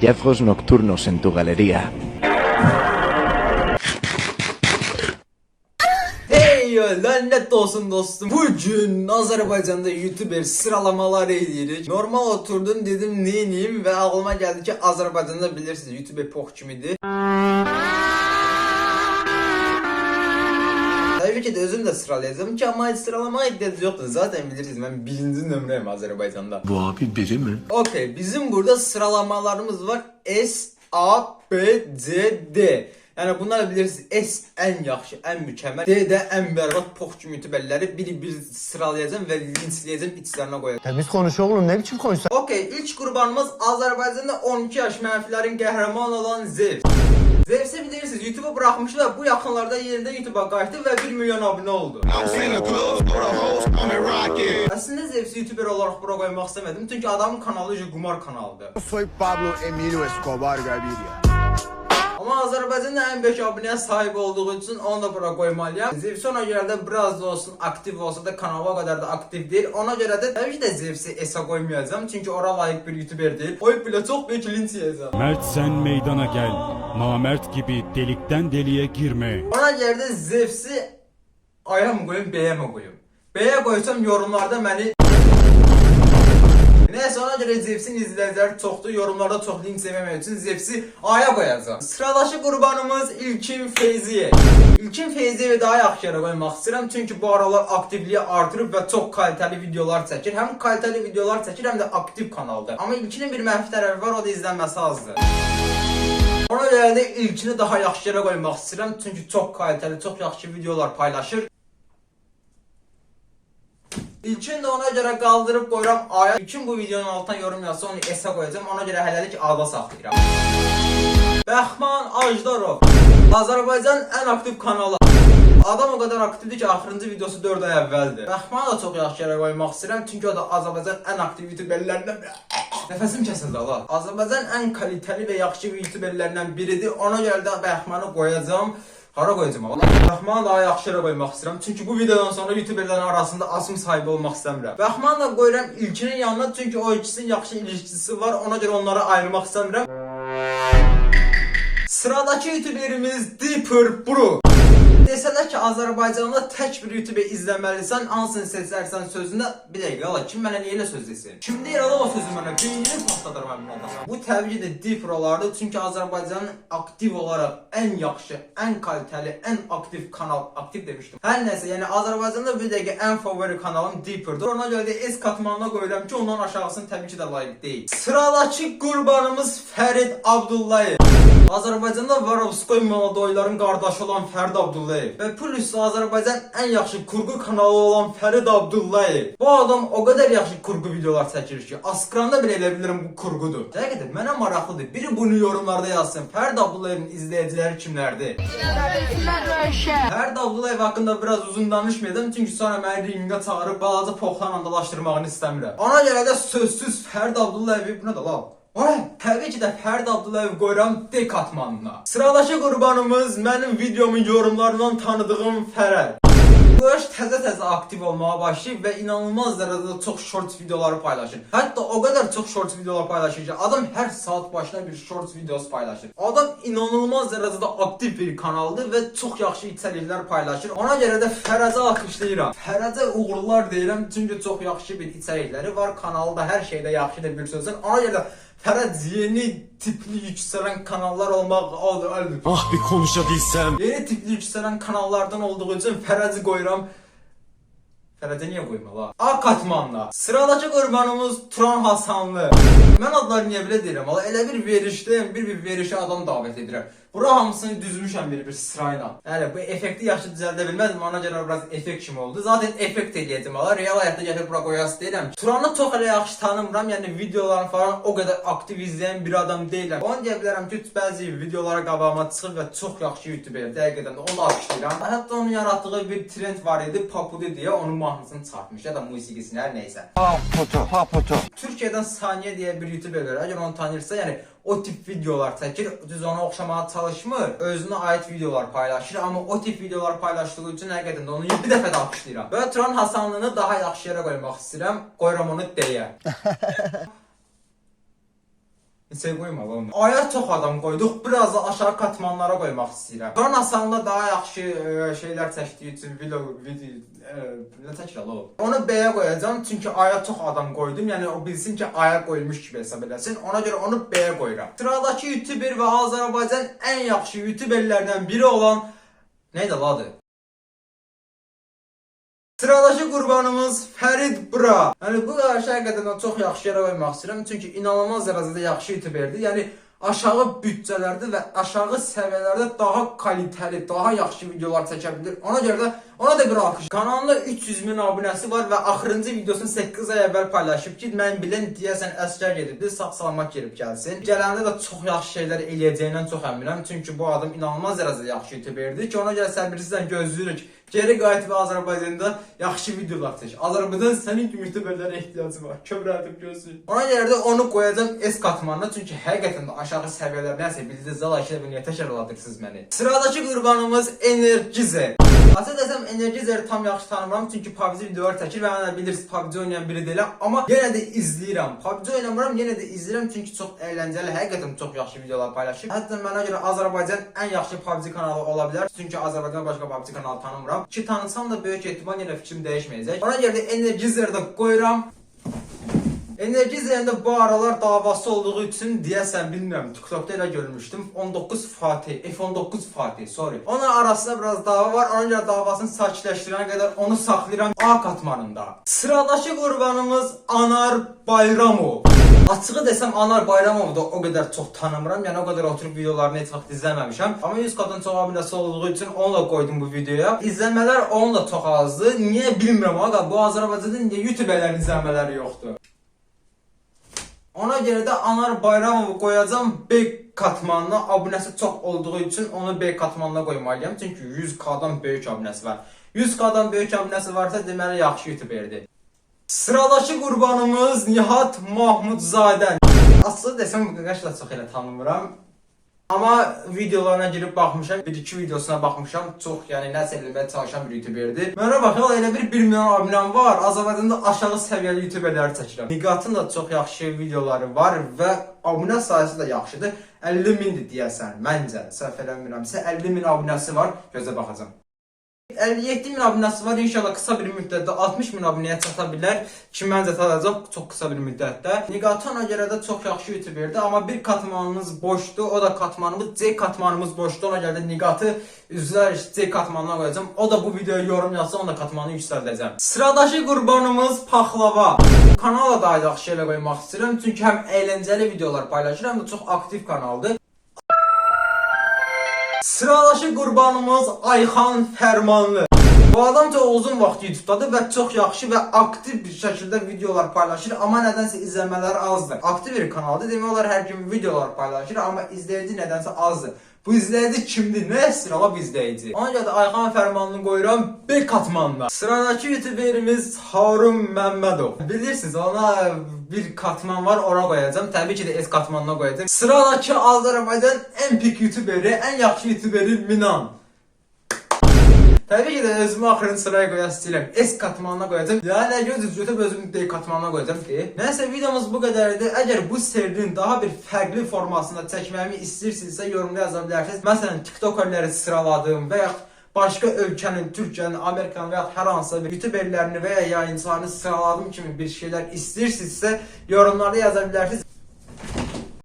hallazgos nocturnos en tu galería. Hey lanet olsun dostum. Bugün Azerbaycan'da YouTuber sıralamaları edirik. Normal oturdum dedim neyiniyim ve aklıma geldi ki Azerbaycan'da bilirsiniz YouTuber pok kimidir. Tabii ki de özüm de sıralayacağım ki ama hiç sıralamaya ihtiyacı yoktu. Zaten bilirsiniz ben birinci nömreyim Azerbaycan'da. Bu abi biri mi? Okey, bizim burada sıralamalarımız var. S, A, B, C, D. Yani bunları bilirsiniz. S en yaxşı, en mükemmel. D de en berbat pok kimi youtuberleri bir sıralayacağım ve linçleyeceğim, içlerine koyacağım. Temiz konuş oğlum, ne biçim konuşsan? Okey, ilk kurbanımız Azerbaycan'da 12 yaş mənfilərin qəhrəmanı olan Zevs. Zevs'i bilirsiniz, YouTube'u bırakmışlar. Bu yakınlarda yeniden YouTube'a qayıtdı ve 1 milyon abone oldu. Aslında Zevs'i YouTuber olarak bura koymak istemedim. Çünkü adamın kanalı Kumar kanalıdır. Soy Pablo Emilio Escobar Gaviria. Ama Azerbaycan'da en 5 aboneye sahip olduğu için onu da bura koymalıyım. Zevs ona göre de biraz da olsun aktif olsa da kanala kadar da aktif değil. Ona göre de tabii ki de Zevs'i Es'a koymayacağım. Çünkü ora layık bir YouTuber değil. O bile çok büyük linç yiyeceğim. Mert sen meydana gel. Namert gibi delikten deliğe girme. Ona göre de Zevs'i A'ya mı koyayım, B'ye mi koyayım? B'ye koysam yorumlarda beni... Neyse ona göre Zevs'in izleyicileri çoktu. Yorumlarda çok linç yememek için Zevs'i A'ya koyacağım. Sıradaki kurbanımız İlkin Feyziye. İlkin Feyziye'yi daha yaxşı yere koymak istedim. Çünkü bu aralar aktifliği artırıp ve çok kaliteli videolar çekir. Hem kaliteli videolar çekir hem de aktif kanaldır. Ama İlkin'in bir mənfi tərəfi var, o da izlenmesi azdır. Ona göre de İlkin'i daha yaxşı yere koymak istedim. Çünkü çok kaliteli, çok yaxşı videolar paylaşır. İlkin de ona göre kaldırıp koyuram A'ya. İlkin bu videonun altına yorum yazsa onu S'e koyacağım. Ona göre hələlik A'da saxlayıram. Bəhman Ajdarov. Azərbaycan en aktif kanalı. Adam o kadar aktifdir ki axırıncı videosu 4 ay əvvəldir. Bəhmanı da çox yaxşı yerə qoymaq istəyirəm. Çünki o da Azərbaycan en aktif youtuberlərindən biri. Nəfəsim kəsildi Allah. Azərbaycan en kaliteli ve yaxşı youtuberlərindən biridir. Ona görə də Bəhmanı qoyacağım. Hara koyacağım ama? Bəhmanı daha yaxşı yerə qoymaq istəyirəm. Çünki bu videodan sonra youtuberlərin arasında asım sahibi olmaq istəmirəm. Bəhmanı da qoyuram İlkinin yanına çünki o ikisinin yaxşı ilişkisi var. Ona görə onları ayırmaq istəmirəm. Sıradaki youtuberimiz Deeper Bro. Desələr ki Azərbaycanda tək bir YouTuber izləməlisən, hansını seçərsən sözündə bir dəqiqə ala, kim mənə niyə elə söz desin? Kim deyir adam o sözü mənə? Beynini patladır mən buna. Bu təbii ki də Deeper olardı, çünki Azərbaycanın aktiv olaraq ən yaxşı, ən kaliteli, ən aktif kanal, aktiv demişdim. Hər nəsə, yəni Azərbaycanda bir dəqiqə ən favori kanalım Deeper'dır. Ona görə də S katmanına qoyuram ki, ondan aşağısını təbii ki də layiq deyil. Sıradakı qurbanımız Fərid Abdullayev. Azərbaycanda Varovskoy Maladoyların qardaşı olan Fərid Abdullayev və plus Azərbaycan ən yaxşı kurgu kanalı olan Fərid Abdullayev. Bu adam o qədər yaxşı kurgu videolar çəkir ki, Askranda belə elə bilirim bu kurgudur. Dəqiqədə mənə maraqlıdır. Biri bunu yorumlarda yazsın. Fərid Abdullayevin izləyiciləri kimlərdir? Fərid Abdullayev haqqında biraz uzun danışmayacağım çünki sonra məni ringə çağırıb balaca poxlanla dalaşdırmağını istəmirəm. Ona görə də sözsüz Fərid Abdullayevi buna da lav. Təbii ki də Fərid Abdullayev qoyuram D katmanına. Sıradakı qurbanımız mənim videomun yorumlarından tanıdığım Fərəl. Bu yaş təzə aktiv olmağa başlayıb və inanılmaz dərəcədə çox short videoları paylaşır. Hətta o qədər çox short videolar paylaşır ki, adam hər saat başına bir short videosu paylaşır. Adam inanılmaz dərəcədə aktiv bir kanaldır və çox yaxşı içəriklər paylaşır. Ona görə də Fərəzə alqışlayıram. Fərəzə uğurlar deyirəm çünki çox yaxşı bir içərikləri var. Kanalda hər şeydə yaxşıdır bir sözün. Ona görə də Fərəz yeni tipli yükselen kanallar olmaq aldı. Ah bir konuşabilsem. Yeni tipli yükselen kanallardan olduğu için Fərəzi qoyuram. Fərəzə niyə qoymalı? A katmanla. Sıradakı qurbanımız Turan Hasanlı. Mən adları niyə belə deyirəm? Elə bir verişdəyim, bir verişə adam davət edirəm. Bura hamısını düzmüşəm bir sırayla. Yəni bu effekti yaxşı düzəldə bilmədim, ona görə biraz effekt kimi oldu. Zaten effekt eləyəcəm ala. Real həyatda gəlib bura qoyası deyirəm. Turanı çox elə yaxşı tanımıram. Yəni videolarını falan o qədər aktiv izləyən bir adam deyiləm. Onu deyə bilərəm ki, bəzi videolara qabağıma çıxıb və çox yaxşı YouTuber dəqiqətən də onu alqışlayıram. Hətta onun yaratdığı bir trend var idi, Papudu deyə onun mahnısını çıxartmış ya da musiqisini hər nəysə. Paputu. Türkiye'den Saniye diye bir YouTuber var. Eğer onu tanırsa yani o tip videolar çəkir. Düz ona oxşamağa çalışmır. Özünə ait videolar paylaşır. Amma o tip videolar paylaşdığı üçün həqiqətən də onu bir dəfə də alqışlayıram. Və Turan Hasanlını daha yaxşı yerə qoymaq istəyirəm. Qoyuram onu deyə. Şey qoyma lan. Aya çox adam qoyduq, biraz da aşağı katmanlara qoymaq istəyirəm. Sonra asanında daha yaxşı şeylər çəkdiyi üçün video çəkirəm o. Onu B-yə qoyacağam çünki aya çox adam qoydum. Yəni o bilsin ki, aya qoyulmuş kimi hesab eləsin. Ona görə onu B-yə qoyuram. Sıradakı YouTuber və Azərbaycan ən yaxşı YouTuberlərdən biri olan neydi adı? Sıradakı qurbanımız Fərid Bura. Yəni bu həqiqətən çox yaxşı yerə qoymaq istəyirəm çünki inanılmaz dərəcədə yaxşı YouTuberdir. Yəni aşağı büdcələrdə və aşağı səviyyələrdə daha kalitəli, daha yaxşı videolar çəkə bilir. Ona görə də ona da bir alqış. Kanalında 300 min abunəsi var və axırıncı videosunu 8 ay əvvəl paylaşıb ki, mən bilən deyəsən əskər gedibdi, sağ-salamat gəlib gəlsin. Gələndə də çox yaxşı şeylər eləyəcəyindən çox əminəm. Çünki bu adam inanılmaz dərəcədə yaxşı YouTuberdir ki, ona görə səbirsizlə gözləyirik. Geri qayıt və Azərbaycanda yaxşı videolar çək. Azərbaycan sənin kimi YouTuberlərə ehtiyacı var. Kövrəltib gözləyin. Ona görə də onu qoyacağam S katmanına çünki həqiqətən də aşağı səviyyələr nəsə bildiniz, like və niyə təkrarladırsınız məni. Sıradakı qurbanımız Energizer. Açıq desəm Energizeri tam yaxşı tanımıram çünki PUBG videolar çəkir və mən də bilirsiniz PUBG oynayan biri deyiləm, amma yenə də izləyirəm. PUBG oynamıram, yenə də izləyirəm çünki çox əyləncəli, həqiqətən çox yaxşı videolar paylaşır. Hətta mənə görə Azərbaycan ən yaxşı PUBG kanalı ola bilər çünki Azərbaycandan başqa PUBG kanalı tanımıram. Ki tanısam da böyük ehtimal yenə fikrim dəyişməyəcək. Ona görə də Energizeri də qoyuram. Energizerində bu aralar davası olduğu üçün deyəsən bilmirəm, TikTokda elə görmüşdüm. 19 Fatih, F19 Fatih, sorry. Onun arasında biraz dava var. Ona görə davasını sakitləşdirənə qədər onu saxlayıram A katmanında. Sıradakı qurbanımız Anar Bayramov. Açığı desəm Anar Bayramovu da o qədər çox tanımıram. Yəni o qədər oturub videolarını heç vaxt izləməmişəm. Amma 100 qatın çox abunəsi olduğu üçün onu da qoydum bu videoya. İzləmələr onun da çox azdır. Niyə bilmirəm aga, bu Azərbaycanda niyə YouTuberlərin izləmələri yoxdur? Ona görə də Anar Bayramovu qoyacağım B katmanına. Abunəsi çox olduğu üçün onu B katmanına qoymalıyam. Çünki 100K'dan böyük abunəsi var. 100K'dan böyük abunəsi varsa deməli yaxşı YouTuberdir. Sıradakı qurbanımız Nihat Mahmudzadə. Açığı desəm bu qaqaşla çox elə tanımıram. Amma videolarına girib baxmışam, 1-2 videosuna baxmışam. Çox, yəni nəsə eləməyə çalışan bir YouTuberdir. Mənə baxın, elə bir 1 milyon abunəm var. Azərbaycanda aşağı səviyyəli YouTuberləri çəkirəm. Niqatın da çox yaxşı videoları var və abunə sayısı da yaxşıdır. 50 mindir deyəsən, məncə. Səhv eləmirəmsə 50 min abunəsi var. Gözə baxacağam. 57 min abunəsi var. İnşallah qısa bir müddətdə 60 min abunəyə çata bilər ki, məncə çatacaq çox qısa bir müddətdə. Niqatı ona görə də çox yaxşı YouTuberdir, amma bir katmanımız boşdur. O da katmanımız C katmanımız boşdur. Ona görə də Niqatı üzrlər C katmanına qoyacağam. O da bu videoya yorum yazsa, onu da katmanını yüksəldəcəm. Sıradakı qurbanımız Paxlava. Kanala da yaxşı şeylə qoymaq istəyirəm çünki həm əyləncəli videolar paylaşır, həm də çox aktiv kanaldır. Sıradakı qurbanımız Ayxan Fərmanlı. Bu adam çox uzun vaxt YouTube'dadır və çox yaxşı və aktiv bir şəkildə videolar paylaşır, amma nədənsə izləmələri azdır. Aktiv bir kanaldır, demək olar hər gün videolar paylaşır, amma izləyici nədənsə azdır. Bu izləyici kimdir? Nə istəyir ala bu izləyici? Ona görə də Ayxan Fərmanını qoyuram B katmanına. Sıradakı YouTuberimiz Harun Məmmədov. Bilirsiniz, ona bir katman var, ora qoyacağım. Təbii ki də S katmanına qoyacağım. Sıradakı Azərbaycan ən pik YouTuberi, ən yaxşı YouTuberi Minan. Təbii ki də özümü axırıncı sıraya qoya istəyirəm. S katmanına qoyacağım. Yəni gözünüz götürüb özümü D katmanına qoyacağım ki. Nəysə videomuz bu qədərdir. Əgər bu serinin daha bir fərqli formasında çəkməyimi istəyirsinizsə yorumda yaza bilərsiniz. Məsələn, TikTokerləri sıraladığım və yaxud başqa ölkənin, Türkiyənin, Amerikanın və yaxud hər hansısa bir YouTuberlərini və ya yayıncılarını sıraladığım kimi bir şeylər istəyirsinizsə yorumlarda yaza bilərsiniz.